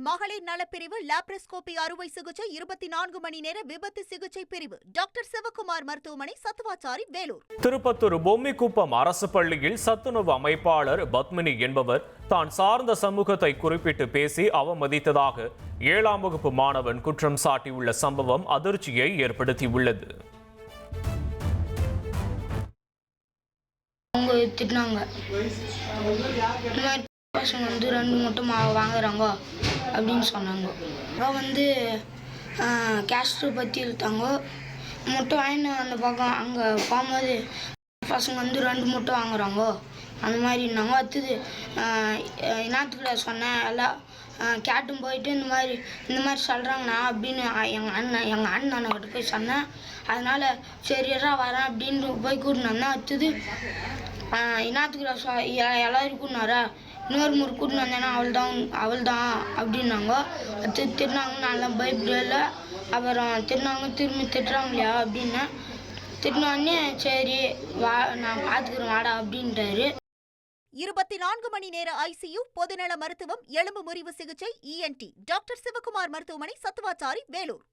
மகளிர் நலப்பிரிவு லாப்ரோஸ்கோபி அறுவை சிகிச்சை 24 மணி நேர விபத்து சிகிச்சை பிரிவு டாக்டர் சிவகுமார் மருத்துவமனை சத்துவாச்சாரி வேலூர். திருப்பத்தூர் பொம்மிக்குப்பம் அரசு பள்ளியில் சத்துணவு அமைப்பாளர் பத்மினி என்பவர் தான் சார்ந்த சமூகத்தை குறிப்பிட்டு பேசி அவமதித்ததாக 7ஆம் வகுப்பு மாணவன் குற்றம் சாட்டியுள்ள சம்பவம் அதிர்ச்சியை ஏற்படுத்தியுள்ளது. பசங்க வந்து 2 மட்டும் வாங்குறாங்க அப்படின்னு சொன்னாங்க. அப்புறம் கேஸ்ட்ரு பற்றி இழுத்தாங்க. முட்டை வாங்கின்னு அந்த பக்கம் அங்கே போகும்போது பசங்க வந்து 2 முட்டை வாங்குறாங்க அந்த மாதிரி இருந்தாங்க. அடுத்தது இனத்துக்குள்ள சொன்னேன் எல்லாம் கேட்டும் போயிட்டு இந்த மாதிரி சொல்கிறாங்கண்ணா அப்படின்னு எங்கள் அண்ணன்கிட்ட போய் சொன்னேன். அதனால் சரியா வரேன் அப்படின்னு போய் கூட்டினேன். அடுத்தது இனத்துக்குள்ள எல்லோரும் கூட்டினாரா, இன்னொரு முறை கூட்டின்னு வந்தேன்னா அவள் தான் அப்படின்னாங்க. திட்டினாங்க. நான்லாம் பயப்படல. அப்புறம் திட்டினாங்க, திரும்பி திட்டுறாங்க இல்லையா அப்படின்னு திட்டினோடனே சரி வா நான் பார்த்துக்கிறேன் வாடா அப்படின்ட்டாரு. 24 மணி நேர ஐசியு பொதுநல மருத்துவம் எலும்பு முறிவு சிகிச்சை ENT டாக்டர் சிவகுமார் மருத்துவமனை சத்துவாச்சாரி வேலூர்.